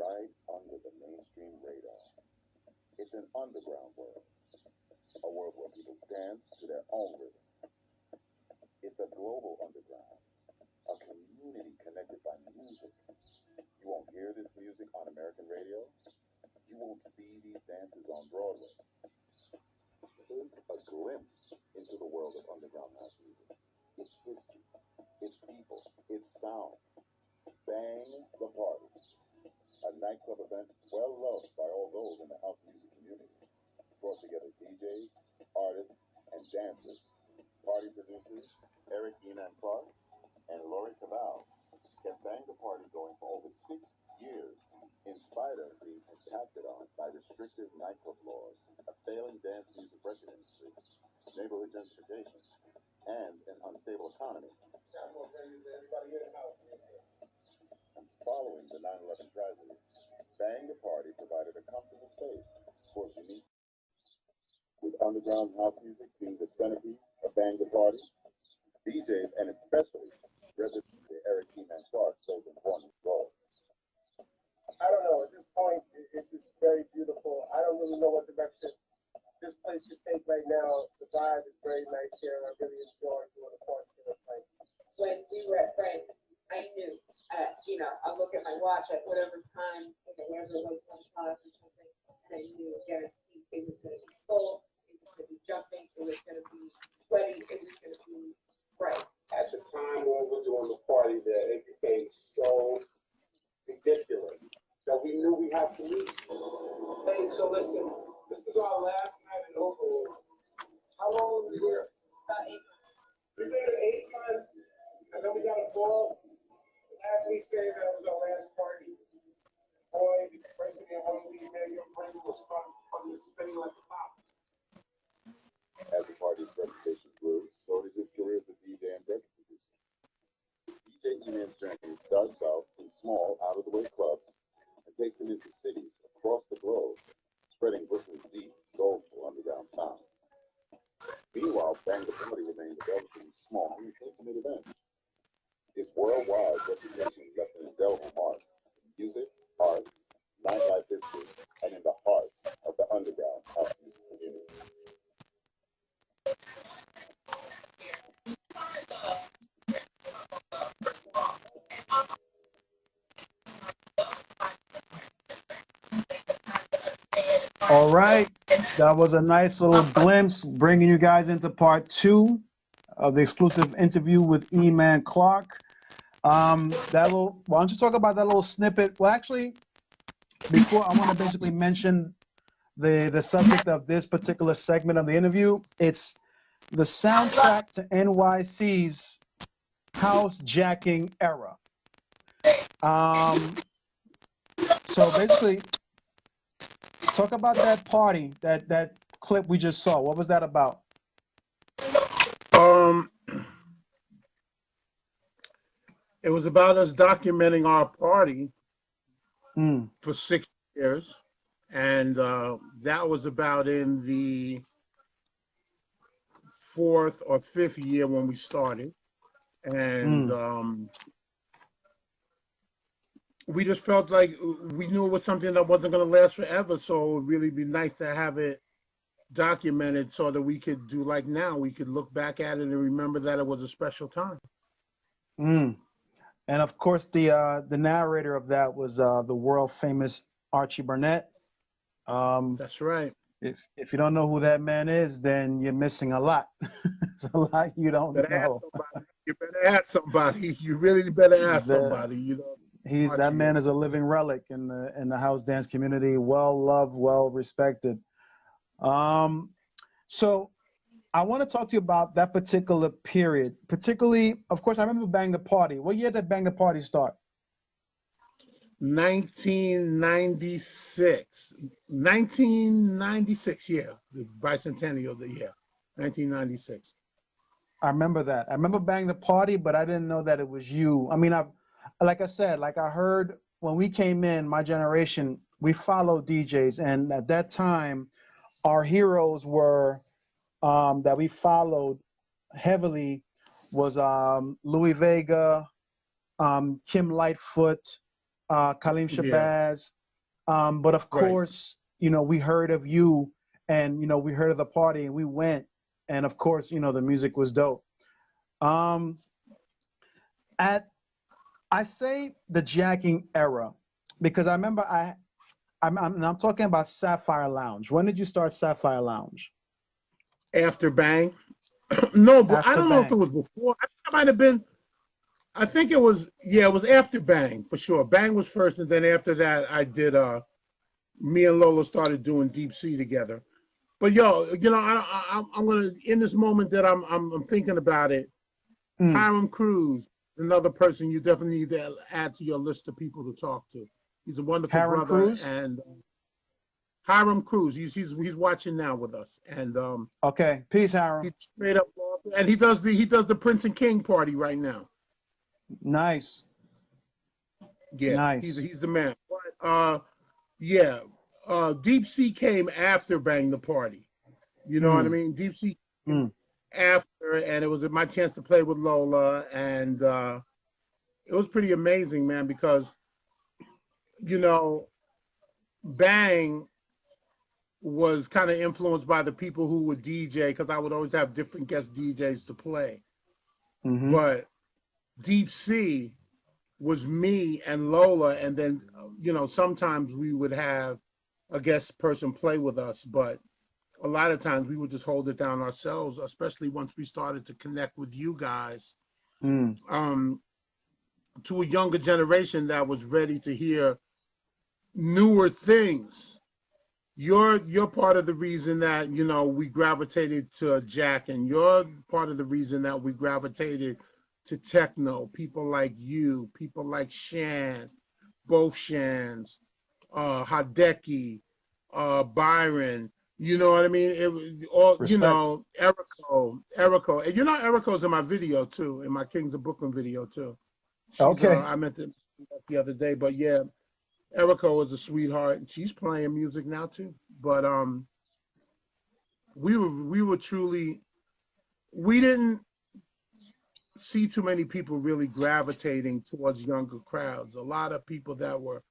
right under the mainstream radar. It's an underground world, a world where people dance to their own rhythms. It's a global underground, a community connected by music. You won't hear this music on American radio. You won't see these dances on Broadway. Take a glimpse into the world of underground house music. It's history, it's people, it's sound. Bang the Party, a nightclub event well loved by all those in the house music community. Brought together DJs, artists, and dancers. Party producers Eric E-Man Clark and Lori Cabal kept Bang the Party going for over 6 years, in spite of being impacted on by restrictive nightclub laws, a failing dance music record industry, neighborhood gentrification, and an unstable economy. Following the 9/11 tragedy, Bang the Party provided a comfortable space for its unique, with underground house music being the centerpiece of Bang the Party. DJs and especially resident Eric E-Man Clark plays an important role. I don't know. At this point, it's just very beautiful. I don't really know what direction this place could take right now. The vibe is very nice here. I really enjoy doing the party here. When we were at Frank's, I knew, I look at my watch at whatever time, whatever it was, 1 o'clock or something, and I knew, guaranteed, it was going to be full, it was going to be jumping, it was going to be sweaty, it was going to be bright. At the time when we were doing the party there, it became so ridiculous that we knew we had to leave. Hey, so listen, this is our last night in Oakland. How long were we here? About 8 months. We've been here 8 months, and then we got a ball. Last week saying that was our last party. Boy, the person didn't want to leave, man. Your brain will start fucking spinning like a top. As the party's reputation grew, so did his career as a DJ and record producer. DJ E-Man's journey starts out in small, out-of-the-way clubs and takes him into cities across the globe, spreading Brooklyn's deep, soulful underground sound. Meanwhile, Bang the Party remained a relatively small and intimate event. His worldwide reputation left an indelible mark in music, art, nightlife history, and in the hearts of the underground house music community. All right, that was a nice little glimpse, bringing you guys into part 2 of the exclusive interview with E-Man Clark. Why don't you talk about that little snippet? Well, actually, before I want to basically mention the subject of this particular segment of the interview. It's the soundtrack to NYC's house jacking era. So basically, talk about that party, that clip we just saw. What was that about? It was about us documenting our party for 6 years, and that was about in the 4th or 5th year when we started, and we just felt like we knew it was something that wasn't going to last forever, so it would really be nice to have it documented so that we could do like now. We could look back at it and remember that it was a special time. And of course, the narrator of that was the world famous Archie Burnett. That's right. If you don't know who that man is, then you're missing a lot. It's a lot you don't know. You better ask somebody. You really better ask somebody. You know, that man is a living relic in the house dance community. Well loved, well respected. So I want to talk to you about that particular period. Particularly, of course, I remember Bang the Party. What year did Bang the Party start? 1996. 1996, yeah. The bicentennial of the year. 1996. I remember that. I remember Bang the Party, but I didn't know that it was you. I mean, like I said, like I heard when we came in, my generation, we followed DJs. And at that time, our heroes were, that we followed heavily was Louis Vega, Kim Lightfoot, Khalim Yeah. Shabazz. But of Right. course, you know, we heard of you, and you know, we heard of the party, and we went, and of course, you know, the music was dope. Um, at I say the jacking era because I remember I'm talking about Sapphire Lounge. When did you start Sapphire Lounge? After Bang. No, but I After don't know if it Bang. was before. I think it might have been. I think it was. Yeah, it was after Bang for sure. Bang was first, and then after that, I did. Me and Lola started doing Deep Sea together. But yo, you know, I'm gonna in this moment that I'm thinking about it. Mm. Hiram Cruz, another person you definitely need to add to your list of people to talk to. He's a wonderful Karen brother, Cruz. and Hiram Cruz. He's watching now with us, and Okay. Peace, Hiram. he's straight up, and he does the Prince and King party right now. Nice. Yeah, he's Nice. he's the man. But yeah, Deep Sea came after Bang the Party. You know what I Mm. mean? Deep Sea came Mm. after, and it was my chance to play with Lola, and it was pretty amazing, man, because you know Bang was kind of influenced by the people who would DJ because I would always have different guest DJs to play. Mm-hmm. But Deep Sea was me and Lola, and then sometimes we would have a guest person play with us, but a lot of times we would just hold it down ourselves, especially once we started to connect with you guys, Mm. um, to a younger generation that was ready to hear newer things. You're part of the reason that we gravitated to Jack, and you're part of the reason that we gravitated to techno. People like you, people like Shan, both Shans, Hideki, Byron. You know what I mean? It was all Respect. Erico, and Erico's in my video too, in my Kings of Brooklyn video too. She's Okay. I meant to the other day, but yeah, Erica was a sweetheart, and she's playing music now too. But we were truly, we didn't see too many people really gravitating towards younger crowds. A lot of people that were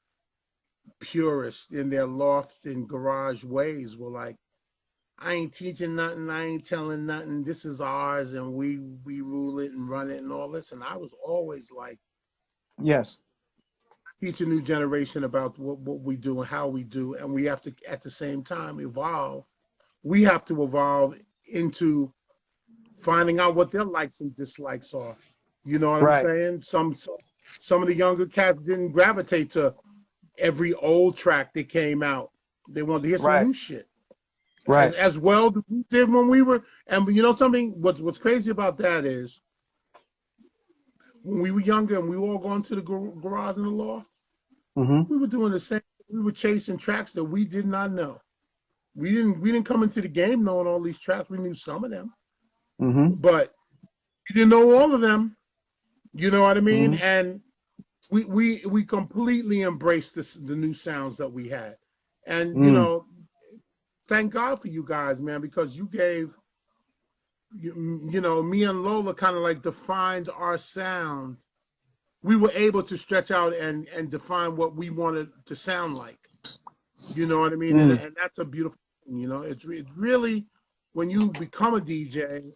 purists in their loft and garage ways were like, I ain't teaching nothing, I ain't telling nothing. This is ours, and we rule it and run it and all this. And I was always like, Yes. teach a new generation about what we do and how we do, and we have to at the same time evolve. We have to evolve into finding out what their likes and dislikes are. You know what I'm Right. saying? Some of the younger cats didn't gravitate to every old track that came out. They wanted to hear some Right. new shit. Right. As well as we did when we were, and you know something, what's crazy about that is when we were younger and we were all going to the garage and the loft, Mm-hmm. we were doing the same. We were chasing tracks that we did not know. We didn't come into the game knowing all these tracks. We knew some of them, Mm-hmm. but we didn't know all of them. You know what I mean? Mm-hmm. And we completely embraced the new sounds that we had. And Mm. thank God for you guys, man, because you gave me and Lola kind of like defined our sound. We were able to stretch out and define what we wanted to sound like. You know what I mean? And, Mm. and that's a beautiful thing, It's really, when you become a DJ,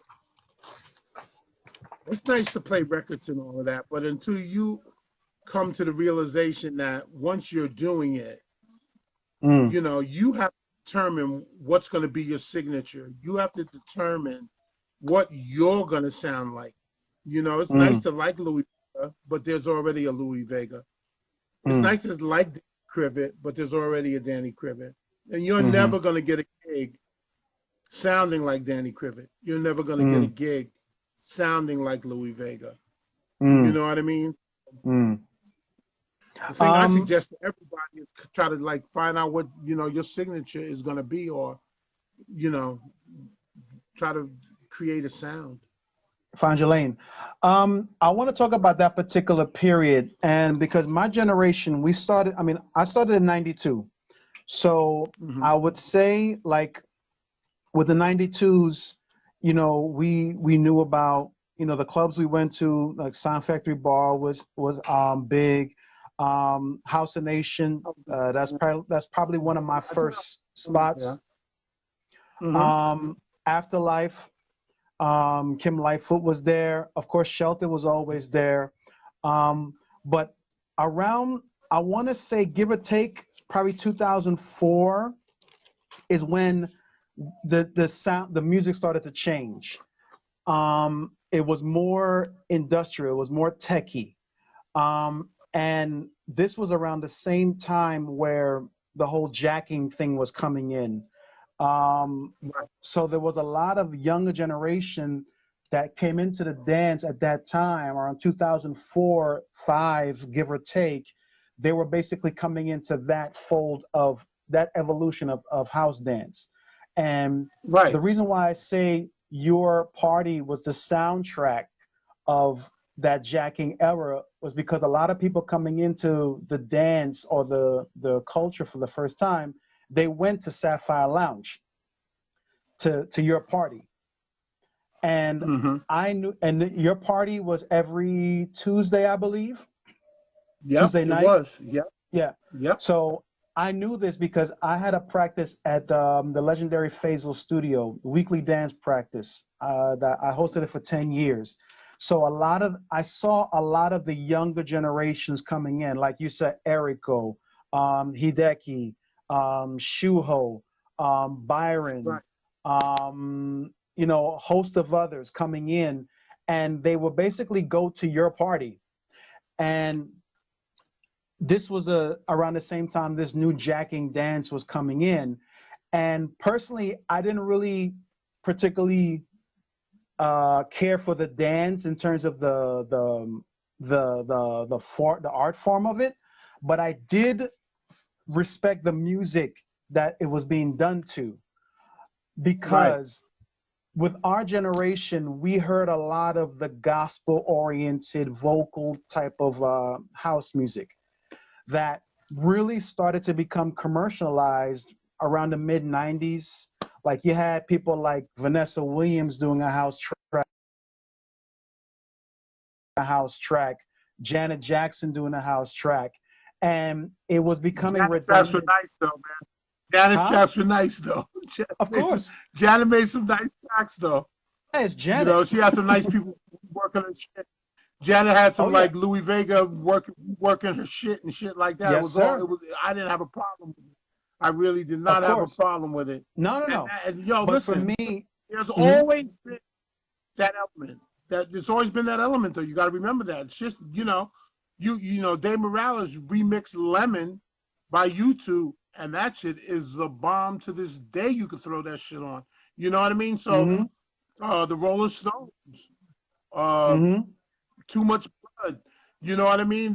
it's nice to play records and all of that, but until you come to the realization that once you're doing it, Mm. you have to determine what's going to be your signature. You have to determine what you're going to sound like. It's nice Mm. to like Louis Vega, but there's already a Louis Vega. It's Mm. nice to like Danny Crivet, but there's already a Danny Crivet. And you're Mm-hmm. never going to get a gig sounding like Danny Crivet. You're never going to get a Mm. gig sounding like Louis Vega. You Mm. know what I mean? Mm. The thing I Um, suggest to everybody is try to like find out what your signature is going to be, or you know try to create a sound. find your lane. I want to talk about that particular period, and because my generation, we started. I mean, I started in '92, so Mm-hmm. I would say like with the '92s, we knew about the clubs we went to, like Sound Factory Bar was big. House of Nation. That's probably one of my first spots. Afterlife. Kim Lightfoot was there. Of course, Shelter was always there. But around, I want to say, give or take, probably 2004 is when the music started to change. It was more industrial, it was more techy. And this was around the same time where the whole jacking thing was coming in. So there was a lot of younger generation that came into the dance at that time, around 2004, 5, give or take. They were basically coming into that fold of that evolution of house dance. And the reason why I say your party was the soundtrack of that jacking era was because a lot of people coming into the dance or the culture for the first time, they went to Sapphire Lounge, to your party. And I knew, and your party was every Tuesday, I believe. Tuesday night. It was. Yeah. So I knew this because I had a practice at the legendary Faisal Studio, weekly dance practice that I hosted it for 10 years. So I saw a lot of the younger generations coming in, like you said, Eriko, Hideki, Shuho, Byron, you know, a host of others coming in, and they would basically go to your party. And this was around the same time this new jacking dance was coming in. And personally, I didn't really particularly care for the dance in terms of the art form of it, but I did respect the music that it was being done to, because with our generation, we heard a lot of the gospel-oriented vocal type of house music that really started to become commercialized around the mid-90s. Like you had people like Vanessa Williams doing a house track, Janet Jackson doing a house track, and it was becoming redundant. Tracks were nice though, man. Janet's tracks were nice though. Of course. Janet made some nice tracks though. Yeah, it's Janet. You know, she had some nice people working her shit. Janet had some like Louis Vega working her shit and shit like that. Yes, it was sir. I didn't have a problem with it. I really did not have a problem with it. No. Yo, but listen, for me, there's always been that element. There's always been that element though. You got to remember that. It's just, you know, Dave Morales remixed Lemon by U2, and that shit is the bomb to this day. You could throw that shit on. You know what I mean? So, the Rolling Stones, Too Much Blood. You know what I mean?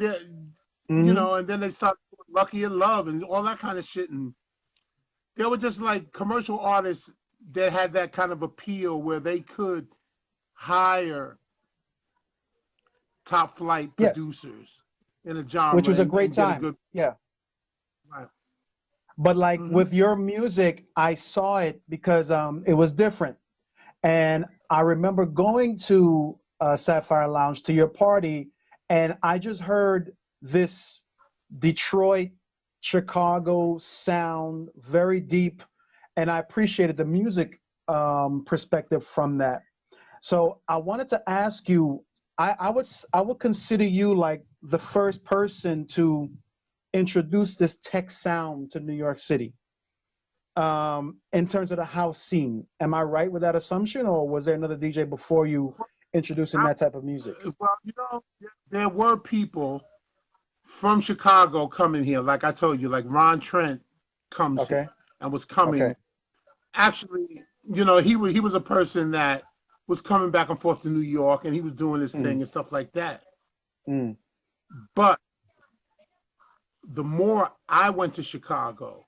You know, and then they started doing Lucky in Love and all that kind of shit. And they were just like commercial artists that had that kind of appeal where they could hire top flight producers in a genre. Which was a great time. Right. But like with your music, I saw it because it was different. And I remember going to Sapphire Lounge, to your party, and I just heard this Detroit, Chicago sound, very deep, and I appreciated the music perspective from that. So I wanted to ask you, I would consider you like the first person to introduce this tech sound to New York City in terms of the house scene. Am I right with that assumption, or was there another DJ before you introducing that type of music? Well, you know, there were people from Chicago coming here, like I told you, like Ron Trent comes here and was coming. Actually, you know, he was a person that was coming back and forth to New York, and he was doing his thing and stuff like that. But the more I went to Chicago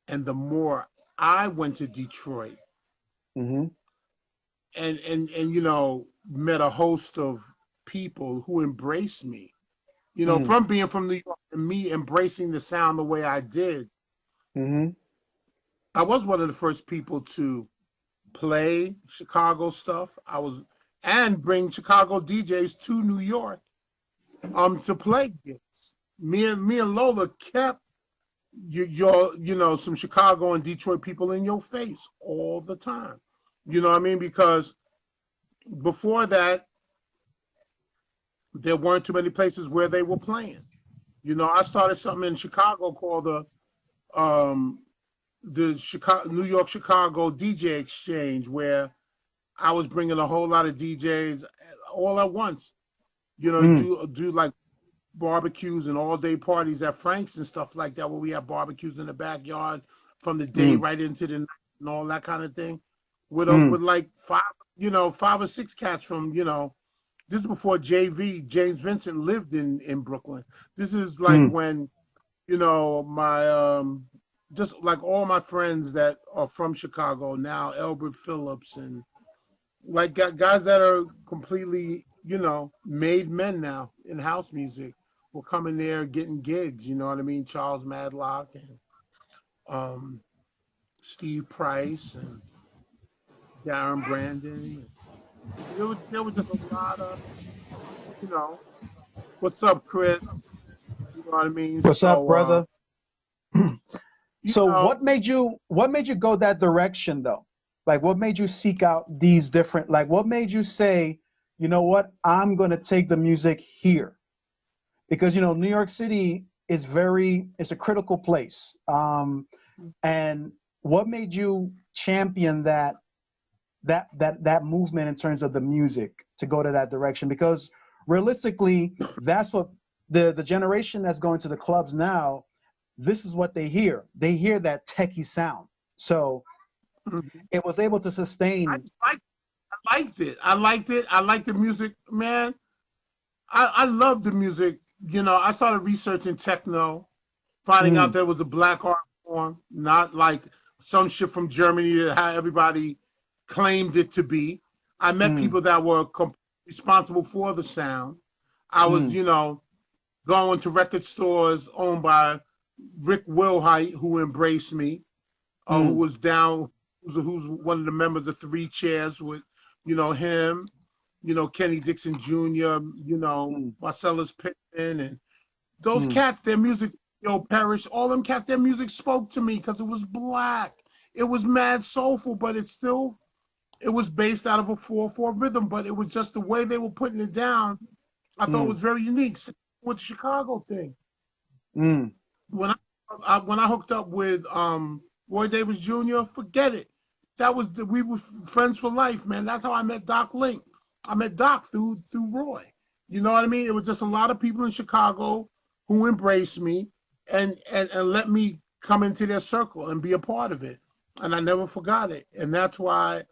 and the more I went to Detroit and you know, met a host of people who embraced me, you know, from being from New York and me embracing the sound the way I did. I was one of the first people to play Chicago stuff. And bring Chicago DJs to New York to play gigs. me and Lola kept some Chicago and Detroit people in your face all the time. You know what I mean? Because before that, there weren't too many places where they were playing. You know, I started something in Chicago called the New York Chicago DJ Exchange, where I was bringing a whole lot of DJs all at once. You know, do like barbecues and all day parties at Frank's and stuff like that, where we have barbecues in the backyard from the day right into the night and all that kind of thing. With like five or six cats from, this is before James Vincent lived in Brooklyn. This is like when, my just like all my friends that are from Chicago now, Elbert Phillips, and like guys that are completely, made men now in house music, were coming there getting gigs. You know what I mean? Charles Madlock and Steve Price and Darren Brandon. There was just a lot of, what's up, Chris? You know what I mean? What's up, brother? So what made you go that direction though? Like what made you seek out these different, like what made you say, you know what, I'm gonna take the music here? Because New York City is it's a critical place. And what made you champion that movement in terms of the music to go to that direction? Because realistically, that's what the generation that's going to the clubs now, this is what they hear. They hear that techie sound. So it was able to sustain. I liked it. I liked the music, man. I love the music. I started researching techno, finding out there was a black art form, not like some shit from Germany that how everybody claimed it to be. I met people that were responsible for the sound. I was, going to record stores owned by Rick Wilhite, who embraced me, who was who's one of the members of Three Chairs with, him, Kenny Dixon Jr., Marcellus Pittman, and those cats, their music, Parrish, all them cats, their music spoke to me because it was black. It was mad soulful, but it was based out of a 4/4 rhythm, but it was just the way they were putting it down. I thought it was very unique with the Chicago thing. When I hooked up with Roy Davis Jr., forget it. We were friends for life, man. That's how I met Doc Link. I met Doc through Roy. You know what I mean? It was just a lot of people in Chicago who embraced me and let me come into their circle and be a part of it. And I never forgot it. And that's why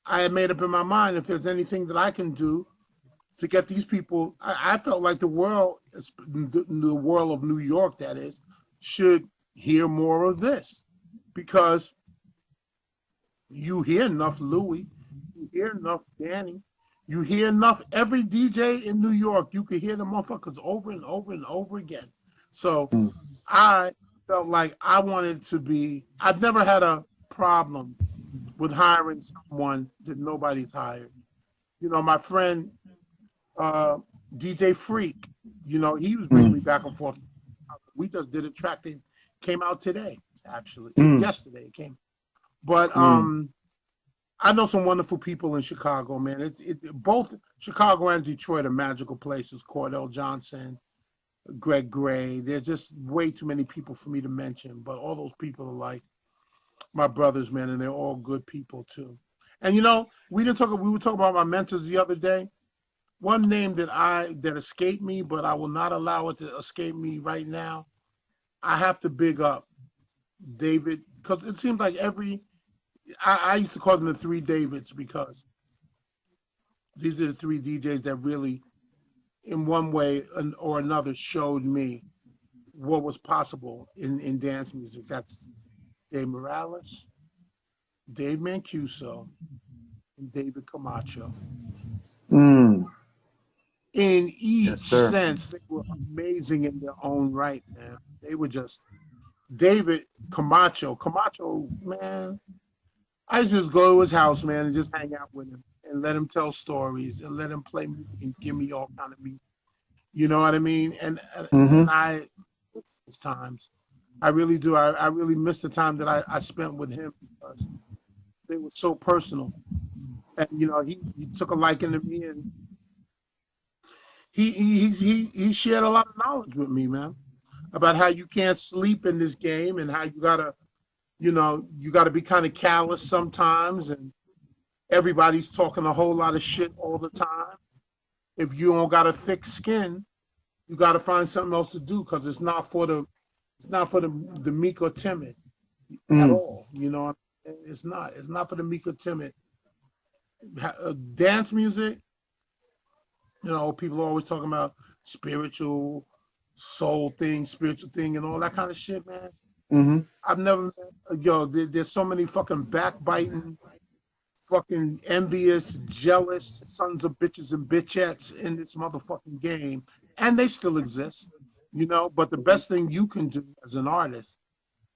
I had made up in my mind, if there's anything that I can do to get these people, I felt like the world of New York, that is, should hear more of this. Because you hear enough Louis, you hear enough Danny, you hear enough every DJ in New York, you could hear the motherfuckers over and over and over again. So I felt like I wanted to be, I've never had a problem with hiring someone that nobody's hired. My friend, DJ Freak, he was bringing me back and forth. We just did a track that came out today, actually. Yesterday it came. But I know some wonderful people in Chicago, man. Both Chicago and Detroit are magical places. Cordell Johnson, Greg Gray. There's just way too many people for me to mention. But all those people are like my brothers, man, and they're all good people too. And we were talking about my mentors the other day. One name that escaped me, but I will not allow it to escape me right now. I have to big up David, because it seems like I used to call them the Three Davids, because these are the three DJs that really, in one way or another, showed me what was possible in dance music. That's Dave Morales, Dave Mancuso, and David Camacho. In each sense, they were amazing in their own right, man. They were just David Camacho, man. I just go to his house, man, and just hang out with him and let him tell stories and let him play music and give me all kind of music. You know what I mean? And Mm-hmm. I miss those times. I really do. I really miss the time that I spent with him because they were so personal. And you know, he took a liking to me, and he shared a lot of knowledge with me, man, about how you can't sleep in this game and how you gotta, you know, you gotta be kind of callous sometimes, and everybody's talking a whole lot of shit all the time. If you don't got a thick skin, you got to find something else to do because it's not for the meek or timid at Mm. all. You know, it's not for the meek or timid. Dance music, you know, people are always talking about spiritual spiritual thing, and all that kind of shit, man. Mm-hmm. I've never, there's so many fucking backbiting, fucking envious, jealous sons of bitches and bitchettes in this motherfucking game, and they still exist, you know. But the best thing you can do as an artist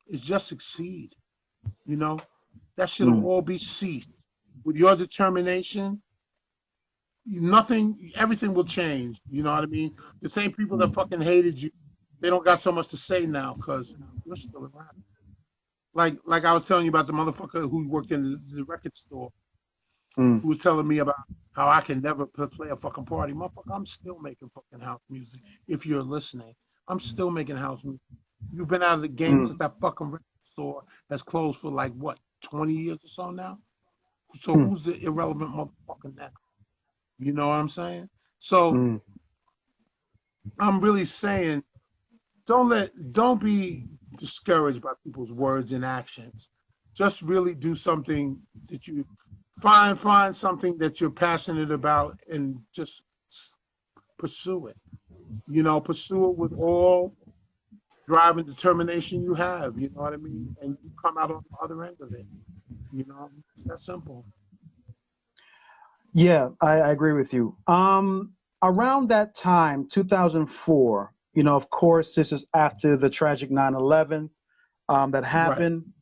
is just succeed, you know. That should Mm. all be ceased. With your determination, everything will change. You know what I mean? The same people that Mm. fucking hated you, they don't got so much to say now because you're still around. Like I was telling you about the motherfucker who worked in the record store, Mm. who was telling me about how I can never play a fucking party. Motherfucker, I'm still making fucking house music. If you're listening, I'm still making house music. You've been out of the game since Mm. that fucking record store has closed for like what, 20 years or so now? So Mm. who's the irrelevant motherfucker now? You know what I'm saying? So Mm. I'm really saying don't be discouraged by people's words and actions. Just really do something that you find something that you're passionate about and just pursue it. You know, pursue it with all drive and determination you have. You know what I mean? And you come out on the other end of it. You know, it's that simple. Yeah, I agree with you. Around that time, 2004, of course, this is after the tragic 9/11 that Right. happened.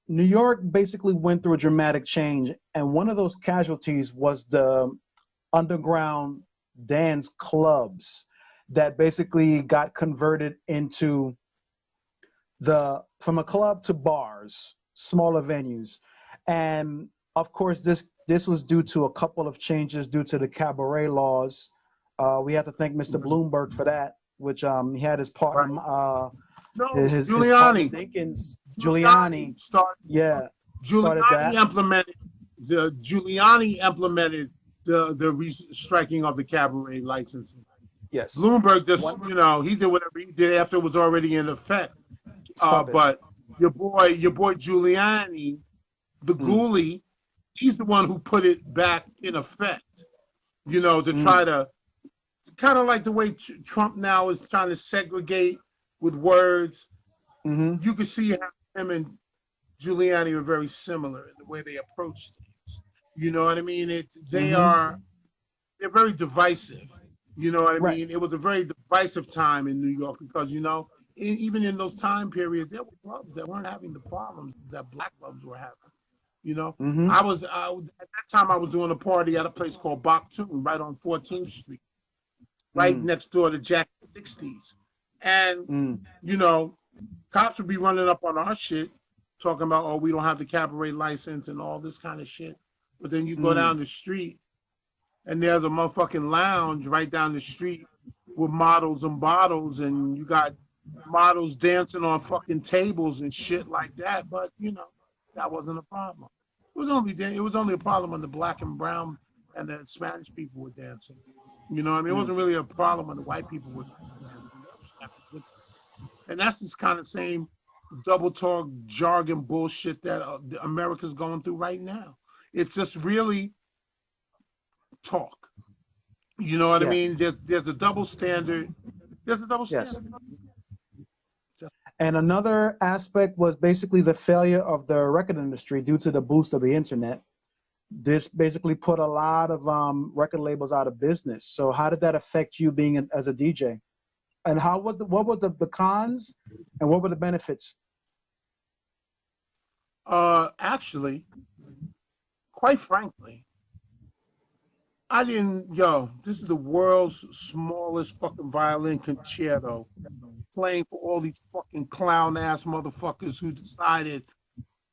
New York basically went through a dramatic change, and one of those casualties was the underground dance clubs that basically got converted into from a club to bars, smaller venues. And of course, this was due to a couple of changes due to the cabaret laws. We have to thank Mr. Bloomberg for that, which he had his partner, Right. No, his partner Giuliani. Dinkins, Giuliani started. yeah, started Giuliani that. implemented the striking of the cabaret licensing. Yes, Bloomberg just, one he did whatever he did after it was already in effect. his puppet. But your boy Giuliani, the Mm, ghoulie, he's the one who put it back in effect. To try mm, to kind of like the way Trump now is trying to segregate with words. mm-hmm, You can see how him and Giuliani are very similar in the way they approach things. You know what I mean? mm-hmm. They're very divisive. You know what I Right. mean? It was a very divisive time in New York because even in those time periods, there were clubs that weren't having the problems that black clubs were having. You know, Mm-hmm, at that time I was doing a party at a place called Bach Tune right on 14th Street, right mm, next door to Jack 60s, and mm, you know, cops would be running up on our shit, talking about, oh, we don't have the cabaret license and all this kind of shit. But then you go mm, down the street and there's a motherfucking lounge right down the street with models and bottles, and you got models dancing on fucking tables and shit like that. But that wasn't a problem. It was only a problem when the black and brown and the Spanish people were dancing. You know what I mean? It mm. wasn't really a problem when the white people were dancing. They were just having a good time. And that's this kind of same double talk jargon bullshit that America's going through right now. It's just really talk. You know what I Yeah. mean? There's a double standard. There's a double Yes. standard. Just, And another aspect was basically the failure of the record industry due to the boost of the internet. This basically put a lot of record labels out of business. So how did that affect you being as a DJ? And what were the cons and what were the benefits? actually, quite frankly, I didn't, yo, this is the world's smallest fucking violin concerto playing for all these fucking clown ass motherfuckers who decided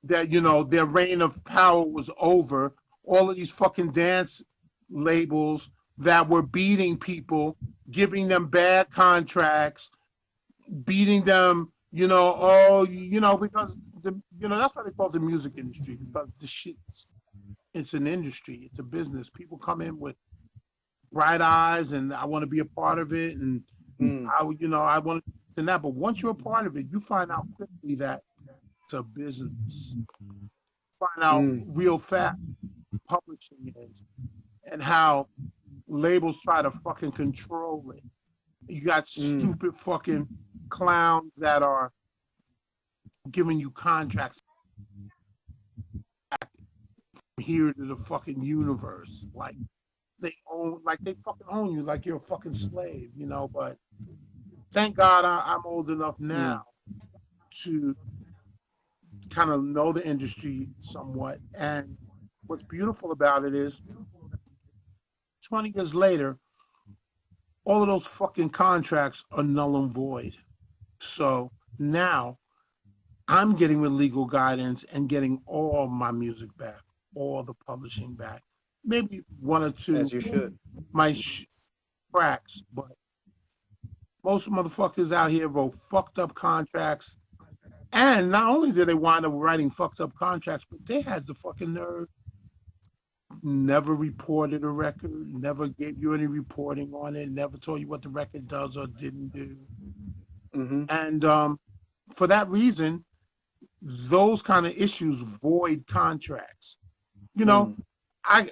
that, you know, their reign of power was over. All of these fucking dance labels that were beating people, giving them bad contracts, beating them, you know, oh, you know, because that's why they call it the music industry, because the shit's, it's an industry, it's a business. People come in with bright eyes and I want to be a part of it, and I want to that. But once you're a part of it, you find out quickly that it's a business. Find out real fast publishing is and how labels try to fucking control it. You got stupid fucking clowns that are giving you contracts here to the fucking universe. Like they fucking own you like you're a fucking slave, you know. But thank God I'm old enough now to kind of know the industry somewhat. And what's beautiful about it is 20 years later, all of those fucking contracts are null and void. So now I'm getting with legal guidance and getting all my music back, all the publishing back. Maybe one or two As you should. my cracks, but most motherfuckers out here wrote fucked up contracts. And not only did they wind up writing fucked up contracts, but they had the fucking nerve, never reported a record, never gave you any reporting on it, never told you what the record does or didn't do. And for that reason, those kind of issues void contracts. You know, I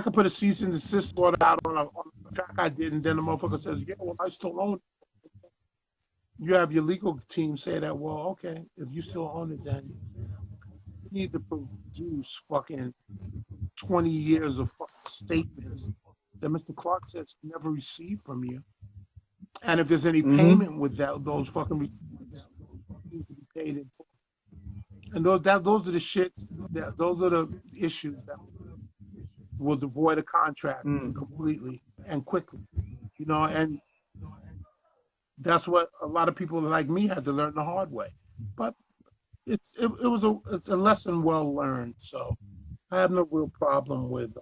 could put a cease and desist order out on a track I did, and then the motherfucker says, yeah, well, I still own it. You have your legal team say that, well, okay, if you still own it, then you need to produce fucking 20 years of fucking statements that Mr. Clark says he never received from you. And if there's any payment with those fucking receipts, it needs to be paid in full. And those are the shits, those are the issues that will devoid a contract completely and quickly. You know, and that's what a lot of people like me had to learn the hard way. But it's a lesson well learned. So I have no real problem with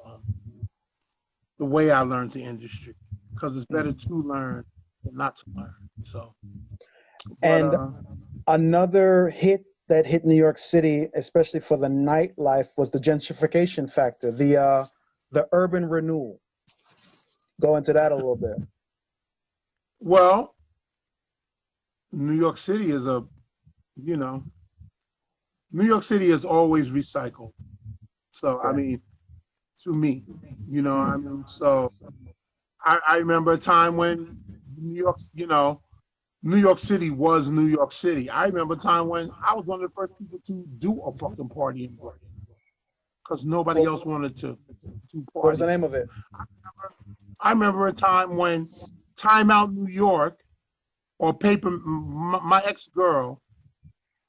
the way I learned the industry, because it's better to learn than not to learn. So, and another hit that hit New York City, especially for the nightlife, was the gentrification factor, the urban renewal. Go into that a little bit. Well, New York City is New York City is always recycled. So, I mean, to me, I mean, so I remember a time when New York City was New York City. I remember a time when I was one of the first people to do a fucking party in Brooklyn because nobody else wanted to do parties. What was the name of it? I remember a time when Time Out New York or my ex-girl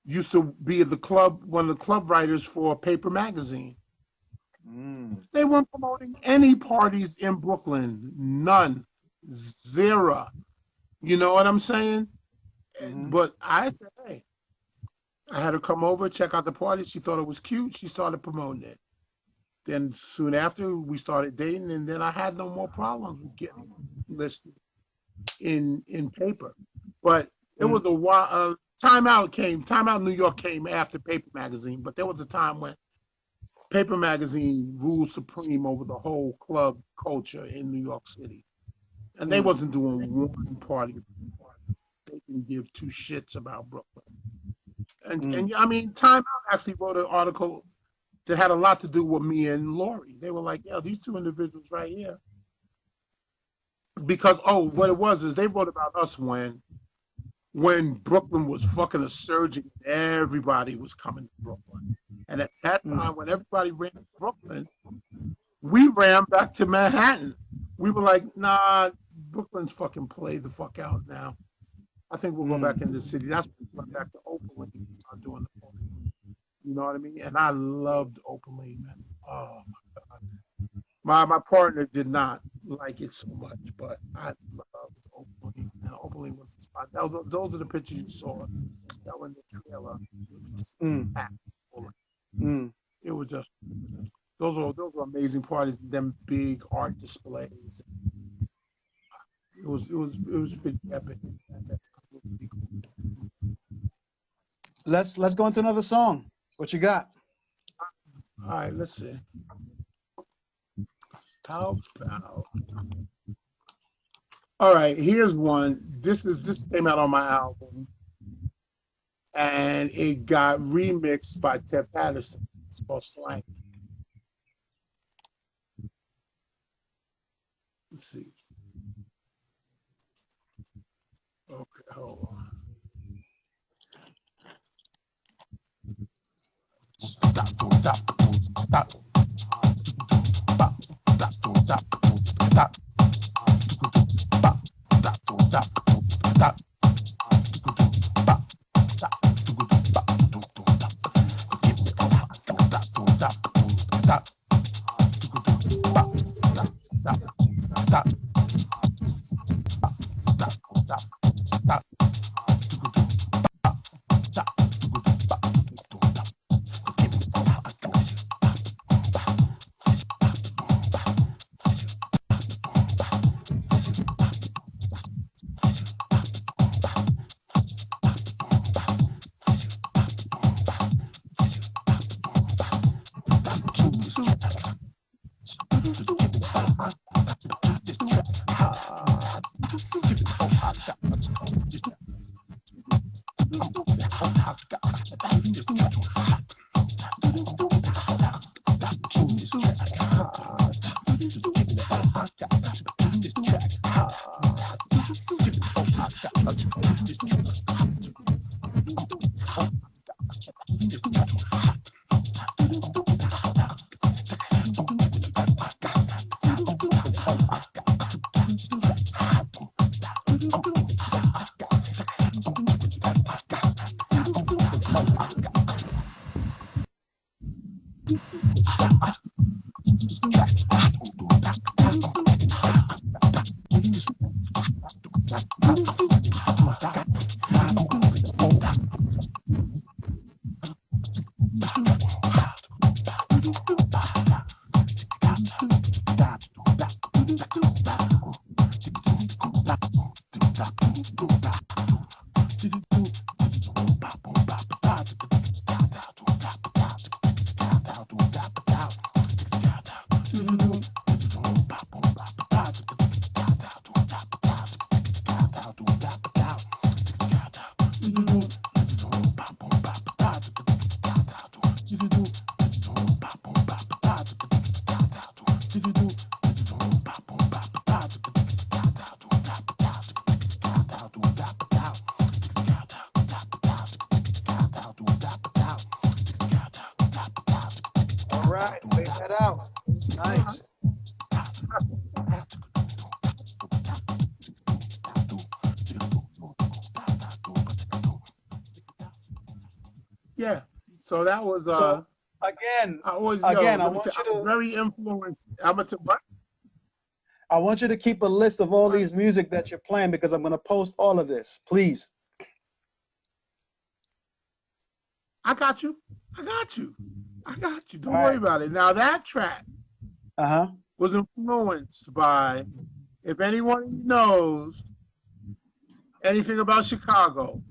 used to be one of the club writers for Paper Magazine. They weren't promoting any parties in Brooklyn. None. Zero. You know what I'm saying? But I said, hey, I had her come over, check out the party. She thought it was cute. She started promoting it. Then soon after, we started dating, and then I had no more problems with getting listed in paper. But it was a while. Time Out New York came after Paper Magazine, but there was a time when Paper Magazine ruled supreme over the whole club culture in New York City. And they wasn't doing one party. They didn't give two shits about Brooklyn. And I mean, Time Out actually wrote an article that had a lot to do with me and Lori. They were like, yeah, these two individuals right here. Because, what it was is they wrote about us when Brooklyn was fucking a surging, everybody was coming to Brooklyn. And at that time, when everybody ran to Brooklyn, we ran back to Manhattan. We were like, nah, Brooklyn's fucking played the fuck out now. I think we'll go back into the city. That's when we went back to Oakland and start doing the party. You know what I mean? And I loved Oakland, man. Oh my God. My partner did not like it so much, but I loved Opaline. And Opaline was spot. Those are the pictures you saw that were in the trailer. It was just packed full of- It was just those were amazing parties. Them big art displays. It was pretty epic at that time. It was pretty cool. Let's go into another song. What you got? All right, let's see. How about? All right, here's one. This came out on my album, and it got remixed by Ted Patterson. It's called Slang. Let's see. Okay, hold on. Stop, stop, stop. All right, wait that out. Nice. Yeah. So that was So again, I was again, I let me want tell you you, I'm to very influenced. I want you to keep a list of all these music that you're playing because I'm going to post all of this. Please. I got you. I got you. I got you. Don't All worry right. about it. Now that track Uh-huh. was influenced by, if anyone knows anything about Chicago,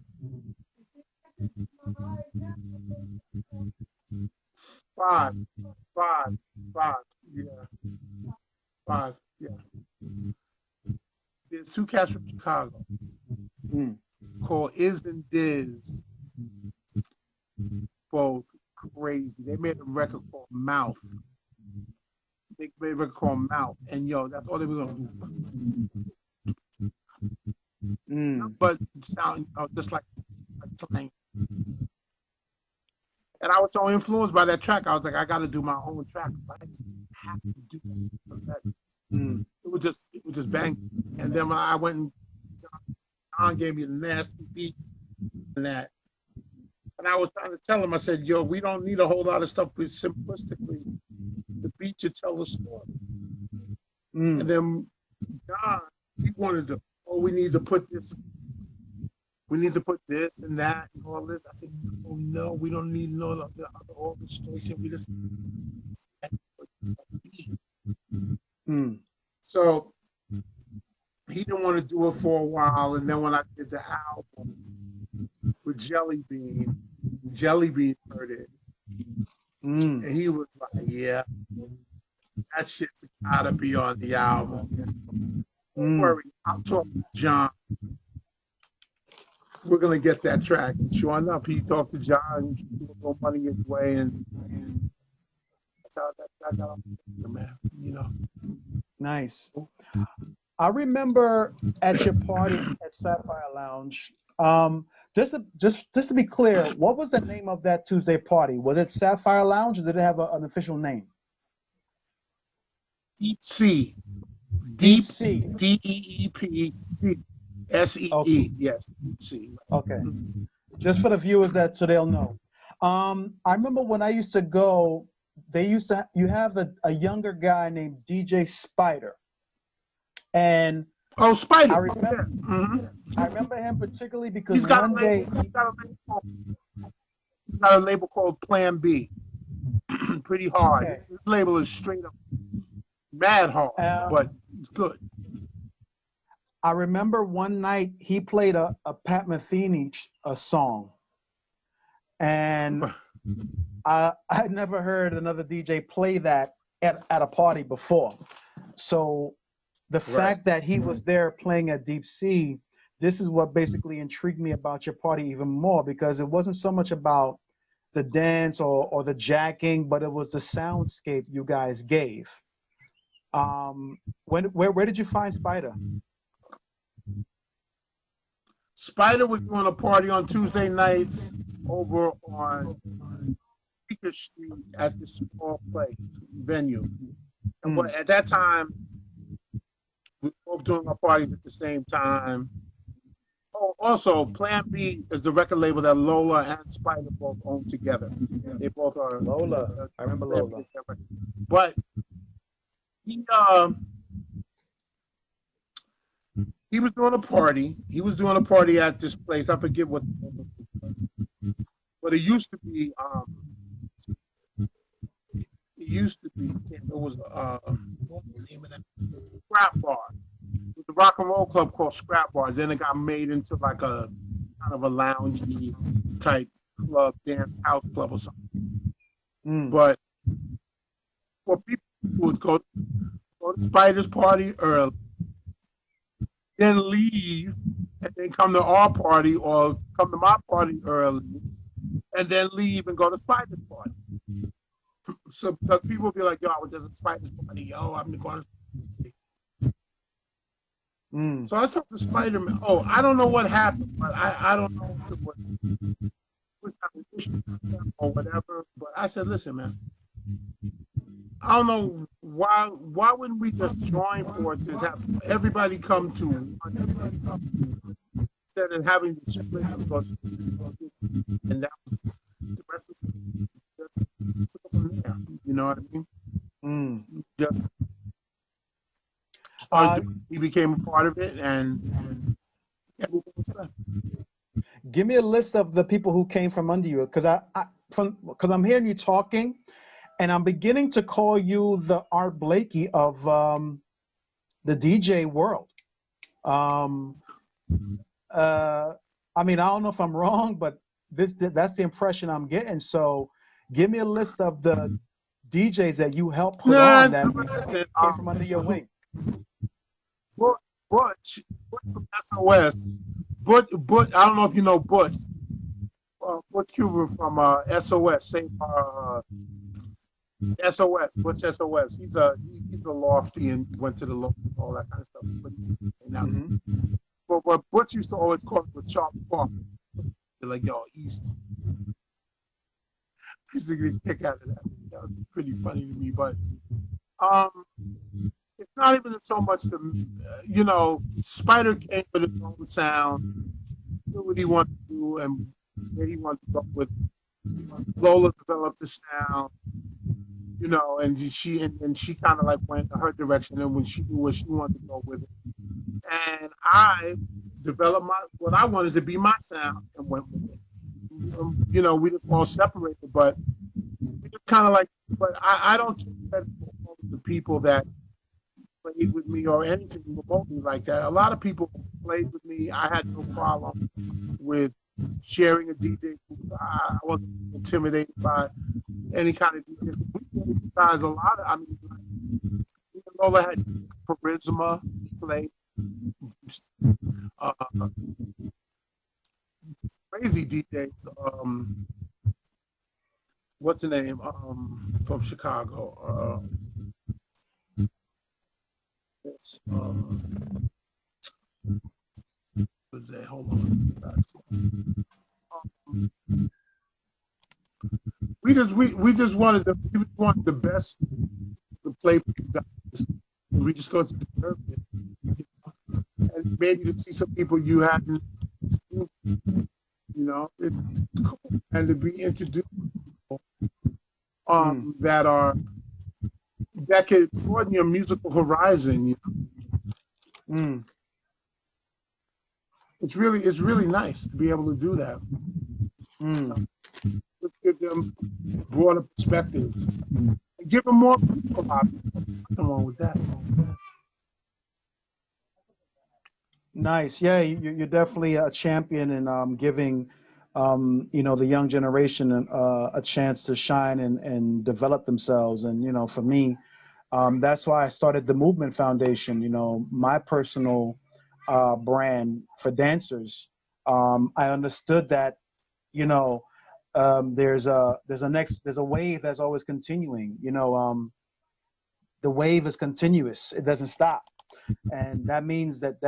five, five, five, yeah, five, yeah. There's two cats from Chicago called Iz and Diz, both crazy. They made a record called Mouth. They made a record called Mouth, and that's all they were gonna do. But sound just like slang. And I was so influenced by that track, I was like, I got to do my own track. I have to do that. It was just bang. And then when I went and John gave me the nasty beat and that. And I was trying to tell him, I said, we don't need a whole lot of stuff. But simplistically, the beat should tell the story. And then John, he wanted to, oh, we need to put this and that and all this. I said, oh no, we don't need no other orchestration. We just So he didn't want to do it for a while, and then when I did the album with Jelly Bean heard it, and he was like, "Yeah, that shit's gotta be on the album." Don't worry, I'll talk to John. We're gonna get that track. And sure enough, he talked to John, he threw a little money his way, and that's how that got on the man, you know. Nice. I remember at your party at Sapphire Lounge. Just to be clear, what was the name of that Tuesday party? Was it Sapphire Lounge, or did it have an official name? Deep Sea. Deep Sea. DEEPC. SEE. Okay. Yes, Deep Sea. Okay. Just for the viewers so they'll know. I remember when I used to go, you have a younger guy named DJ Spider. And Spider. I remember him particularly because he's got a label called Plan B. Pretty hard. Okay. This label is straight up mad hard, but it's good. I remember one night he played a Pat Metheny song, and I'd never heard another DJ play that at a party before. So the fact that he was there playing at Deep Sea, this is what basically intrigued me about your party even more, because it wasn't so much about the dance or the jacking, but it was the soundscape you guys gave. Where did you find Spider? Spider was doing a party on Tuesday nights over on Beaker Street at this small place venue. And at that time, we were both doing our parties at the same time. Oh, also, Plan B is the record label that Lola and Spider both own together. They both are Lola. I remember Lola. But he was doing a party. He was doing a party at this place. I forget what, but it used to be. It was what was the name of that? Scrap Bar. It was the rock and roll club called Scrap Bar. Then it got made into like a kind of a loungy type club, dance house club or something. But for people who would go to Spider's party early, then leave, and then come to our party or come to my party early, and then leave and go to Spider's party. So people will be like, yo, I was just at Spider's party, yo, I'm going to. So I talked to Spider-Man. Oh, I don't know what happened, but I don't know if it was an issue or whatever. But I said, listen, man, I don't know why wouldn't we just join forces, have everybody come to one, instead of having to split because, and that was the rest was just from there. You know what I mean? Just he became a part of it, and everything was good. Give me a list of the people who came from under you, because I'm hearing you talking, and I'm beginning to call you the Art Blakey of the DJ world. I mean, I don't know if I'm wrong, but that's the impression I'm getting. So give me a list of the DJs that you helped put on that came from under your wing. Butch from SOS. Butch, I don't know if you know Butch. Butch Cuban from SOS. SOS. Butch SOS. He's a lofty and went to the local, all that kind of stuff. But Butch used to always call me Charlie Parker. They're like, yo, East. I used to get a kick out of that. That was pretty funny to me, but it's not even so much Spider came with his own sound, knew what he wanted to do and where he wanted to go with. Lola developed the sound. you know, and she kind of like went her direction, and when she knew where she wanted to go with it, and I developed what I wanted to be my sound and went with it. You know, we just all separated, but we just kind of like. But I don't take credit for all of the people that played with me or anything remotely like that. A lot of people played with me. I had no problem with sharing a DJ booth. I wasn't intimidated by any kind of DJ. We gave you guys a lot of. I mean, Lola had charisma, played uh, crazy DJs. What's the name? From Chicago. Yes. Was that? Hold on. We just wanted the best to play for you guys. We just thought you deserved it, and maybe to see some people you hadn't seen, you know, it's cool, and to be introduced to people that could broaden your musical horizon. You know? It's really nice to be able to do that. Let's give them broader perspectives and give them more people options. There's nothing wrong with that. Nice. Yeah, you're definitely a champion in giving, you know, the young generation a chance to shine and develop themselves. And, you know, for me, that's why I started the Movement Foundation, you know, my personal brand for dancers. I understood that, you know, there's a wave that's always continuing. You know, the wave is continuous; it doesn't stop, and that means that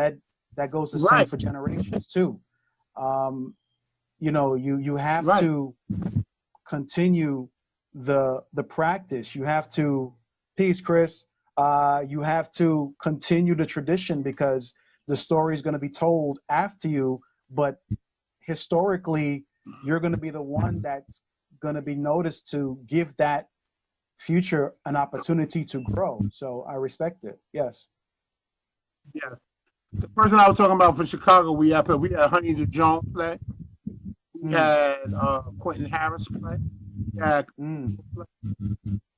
goes the same for generations too. You know, you have to continue the practice. You have to, peace, Chris. You have to continue the tradition because the story is going to be told after you, but historically, you're going to be the one that's going to be noticed to give that future an opportunity to grow. So I respect it. Yes. Yeah. The person I was talking about for Chicago, we had Honey the Jones play. We had Quentin Harris play. We had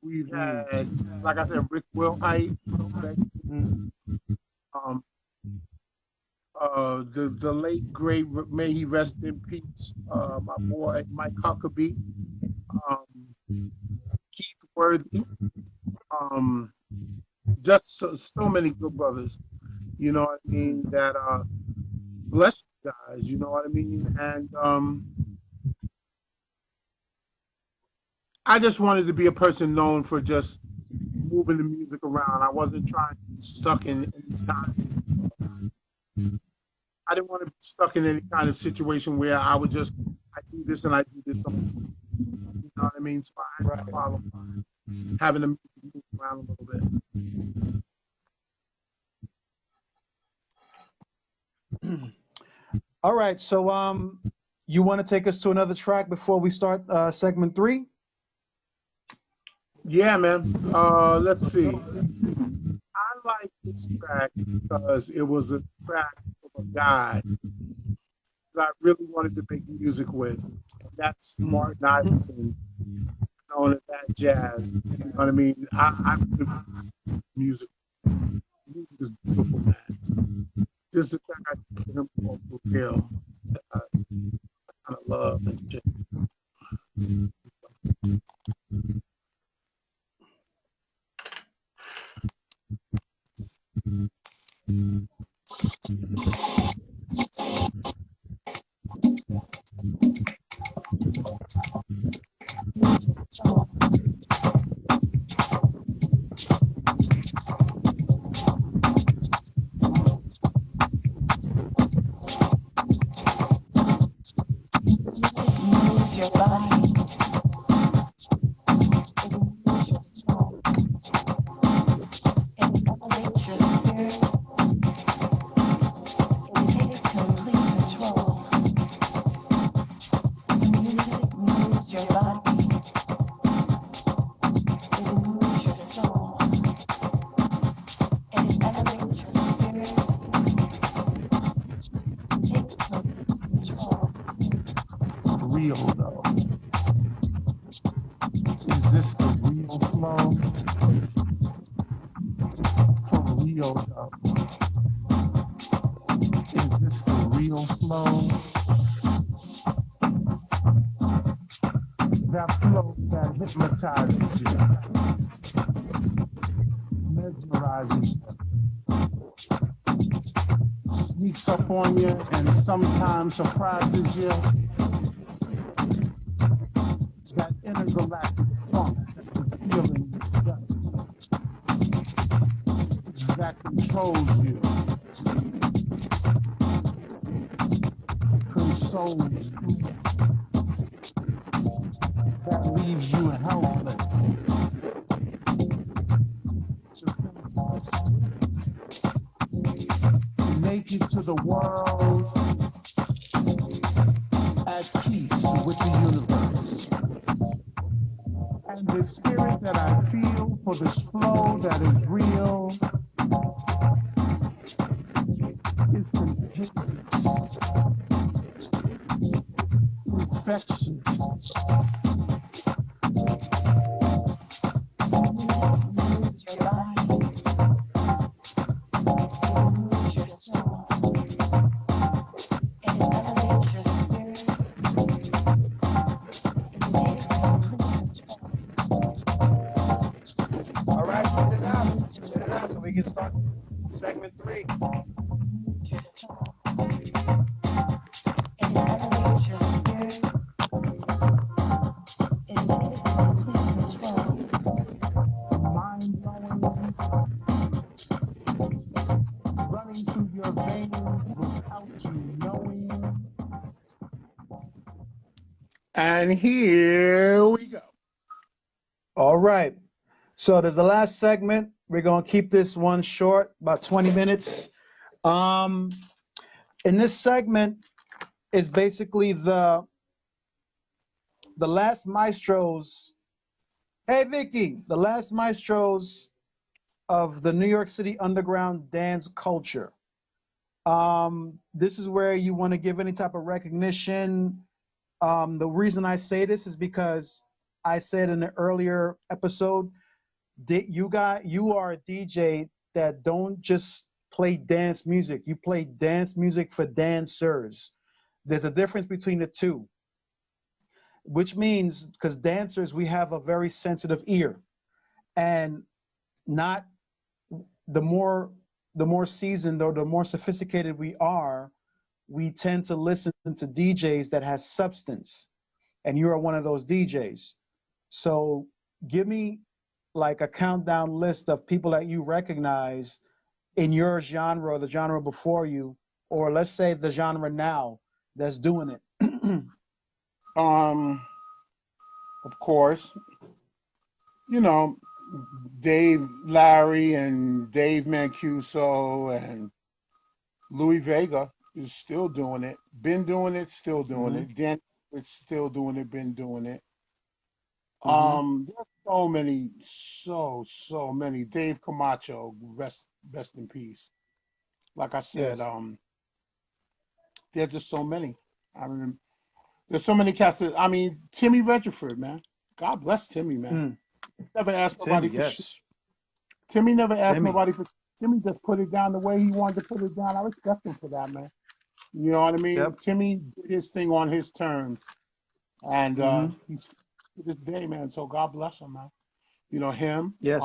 we've had, like I said, Rick Wilhite play. The late great, may he rest in peace, my boy Mike Huckabee, Keith Worthy, just so many good brothers, you know what I mean, that blessed guys, you know what I mean, and I just wanted to be a person known for just moving the music around. I wasn't trying to be stuck in any kind. I didn't want to be stuck in any kind of situation where I do this and I do this. You know what I mean? So I had to follow having to move around a little bit. All right. So you want to take us to another track before we start segment 3? Yeah, man. Let's see. I like this track because it was a track of a guy that I really wanted to make music with. And that's Martin Iverson, known as that jazz. You know what I mean? I really music. Music is beautiful, man. This is the track I did him called Fulfill. I kind of love and shit. Your body, it moves your soul, it elevates your spirit, it takes complete control. Music moves your body, it real though? Is this the real flow? For real though. Is this the real flow? That flow that hypnotizes you, mesmerizes you, sneaks up on you and sometimes surprises you. That intergalactic funk that you feel in your gut, that controls you, consoles you, that leaves you helpless, defenseless, naked to the world, at peace with the universe. And the spirit that I feel for this flow that is real is contagious, infectious. Moves your body. It moves your soul. And it elevates your spirit. It takes complete control. All right, spit it out. Spit it out so we can start segment 3. Moves your soul. And it elevates your spirit. It takes complete control. Mind blowing, running through your veins without you knowing. And here we go. All right. So there's the last segment. We're going to keep this one short, about 20 minutes. In this segment is basically the last maestros. Hey, Vicky, the last maestros of the New York City underground dance culture. This is where you want to give any type of recognition. The reason I say this is because I said in the earlier episode that you are a DJ that don't just play dance music. You play dance music for dancers. There's a difference between the two, which means because dancers, we have a very sensitive ear, and not the more seasoned or the more sophisticated we are, we tend to listen to DJs that has substance, and you are one of those DJs. So give me like a countdown list of people that you recognize in your genre or the genre before you, or let's say the genre now that's doing it. Of course, you know, Dave Larry and Dave Mancuso and Louis Vega is still doing it. Been doing it, still doing it. Dan is still doing it, been doing it. There's so many, so many. Dave Camacho, rest in peace. Like I said, Yes. there's just so many. I mean, there's so many cats that, I mean, Timmy Regerford, man. God bless Timmy, man. Never asked nobody Timmy, for shit. yes. Timmy never asked Timmy. nobody for. Timmy just put it down the way he wanted to put it down. I respect him for that, man. You know what I mean? Yep. Timmy did his thing on his terms, and he's to this day, man. So God bless him, man. You know him. Yes.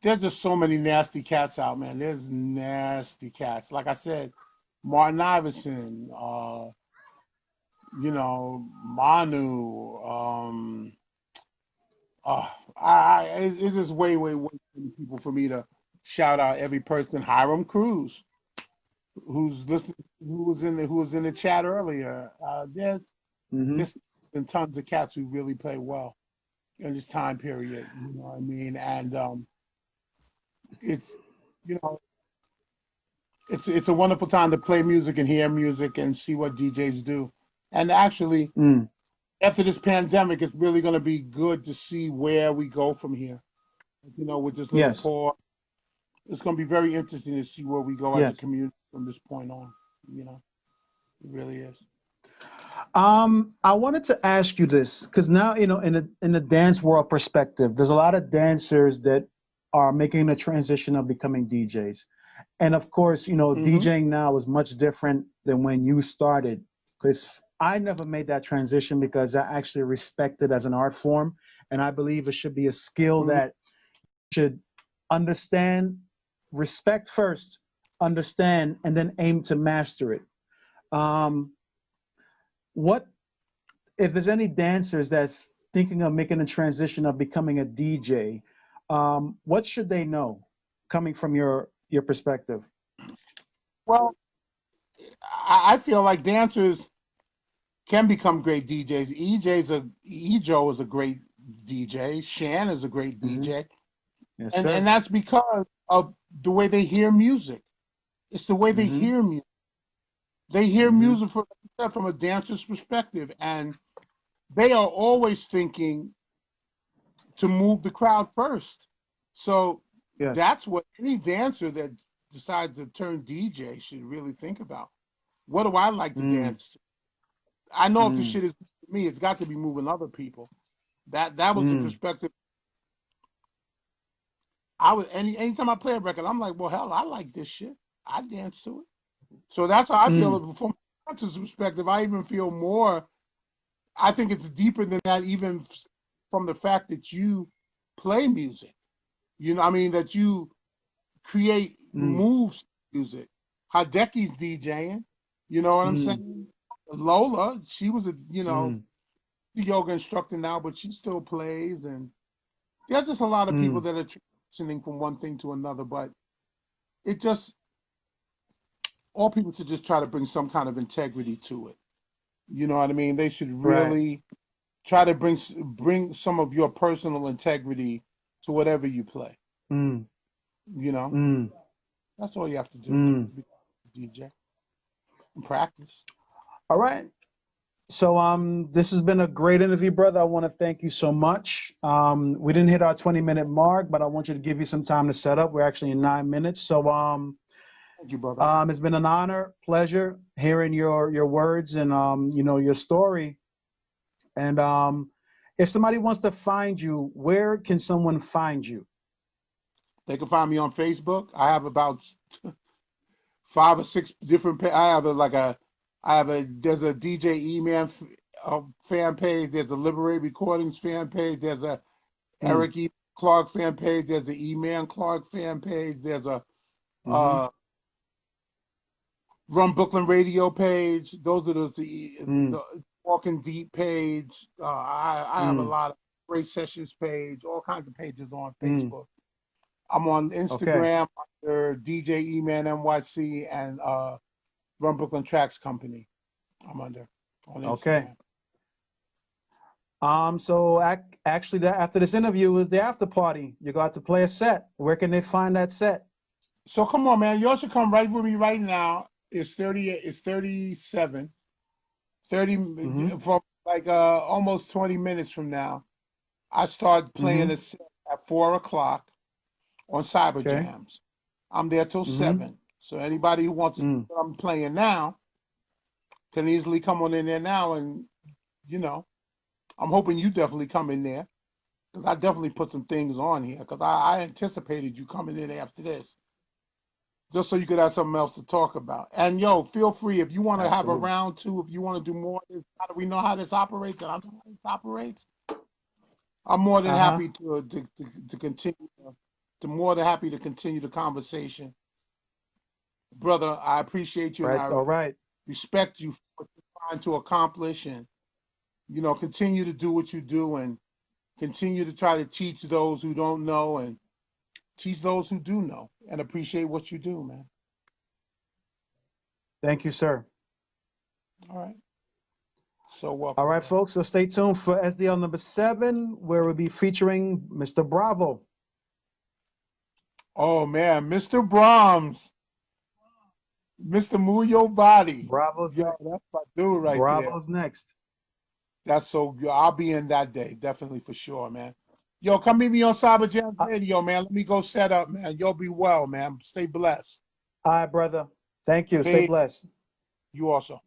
There's just so many nasty cats out, man. There's nasty cats. Like I said, Martin Iverson, you know, Manu. It's just way too many people for me to shout out every person. Hiram Cruz, who's listening, who was in the chat earlier. There's been tons of cats who really play well in this time period. You know what I mean? And it's you know it's a wonderful time to play music and hear music and see what DJs do. And actually, after this pandemic, it's really going to be good to see where we go from here. You know, with this little Yes. pause, it's going to be very interesting to see where we go as a Yes. community from this point on. You know. It really is. I wanted to ask you this because now, in the dance world perspective, there's a lot of dancers that are making the transition of becoming DJs. And of course, Mm-hmm. DJing now is much different than when you started. Because I never made that transition because I actually respect it as an art form. And I believe it should be a skill Mm-hmm. that should understand, respect first, understand, and then aim to master it. Um, what if there's any dancers that's thinking of making a transition of becoming a DJ? What should they know, coming from your perspective? Well, I feel like dancers can become great DJs. Ejo is a great DJ. Shan is a great Hmm. DJ, Yes, and sir. that's because of the way they hear music. It's the way they Hmm. hear music. They hear Hmm. music from a dancer's perspective, and they are always thinking to move the crowd first. So Yes. that's what any dancer that decides to turn DJ should really think about. What do I like to Mm, dance to? I know if the mm, shit is for me, it's got to be moving other people. That was the mm, perspective. I was anytime I play a record, I'm like, well, hell, I like this shit. I dance to it. So that's how I feel mm, it from a dancer's perspective. I even feel more. I think it's deeper than that, even from the fact that you play music. I mean, that you create mm, moves music. Hideki's DJing. You know what I'm mm, saying? Lola, she was mm, the yoga instructor now, but she still plays. And there's just a lot of people mm. that are transitioning from one thing to another. But it just, all people should just try to bring some kind of integrity to it. You know what I mean? They should Right. really try to bring some of your personal integrity to whatever you play. Mm, You know, mm, that's all you have to do. mm. Be a DJ and practice. All right. So this has been a great interview, brother. I want to thank you so much. We didn't hit our 20-minute mark, but I want you to give you some time to set up. We're actually in 9 minutes. So Thank you, brother. it's been an honor, pleasure hearing your words and your story. And if somebody wants to find you, where can someone find you? They can find me on Facebook. I have about 5 or 6 different. There's a DJ E-Man fan page. There's a Liberate Recordings fan page. There's a Mm, Eric E. Clark fan page. There's the E-Man Clark fan page. There's a mm-hmm, Run Brooklyn Radio page. Those are mm, the Walking Deep page. I have a mm, lot of Great Sessions page. All kinds of pages on mm. Facebook. I'm on Okay. Instagram under DJ E-Man NYC and Run Brooklyn Tracks Company. I'm under on Okay. Instagram. So actually, after this interview is the after party. You got to play a set. Where can they find that set? So come on, man. Y'all should come right with me right now. It's 30. It's 37. 30 Mm-hmm. from like almost 20 minutes from now. I start playing Mm-hmm. a set at 4 o'clock on Cyber Okay. Jams. I'm there till Mm-hmm. 7. So anybody who wants to see Mm. what I'm playing now can easily come on in there now. And you know, I'm hoping you definitely come in there because I definitely put some things on here because I anticipated you coming in after this just so you could have something else to talk about. And yo, feel free if you want to have a Absolutely. round 2, if you want to do more. How do we know how this operates? And I know how this operates. I'm more than Uh-huh. happy to continue. More than happy to continue the conversation, brother. I appreciate you and Right. I All right. respect you for what you're trying to accomplish, and continue to do what you do, and continue to try to teach those who don't know and teach those who do know and appreciate what you do, man. Thank you, sir. All right. So All welcome, right, brother. folks. So stay tuned for SDL number 7, where we'll be featuring Mr. Bravo. Oh man, Mr. Brahms, Mr. Move Your Body. Bravo's Yo, next. that's my dude right there. Bravo's next. That's so good. I'll be in that day, definitely for sure, man. Yo, come meet me on Cyber Jams All Radio, man. Let me go set up, man. You'll be well, man. Stay blessed. right, brother. Thank you. Stay Peace. blessed. You also.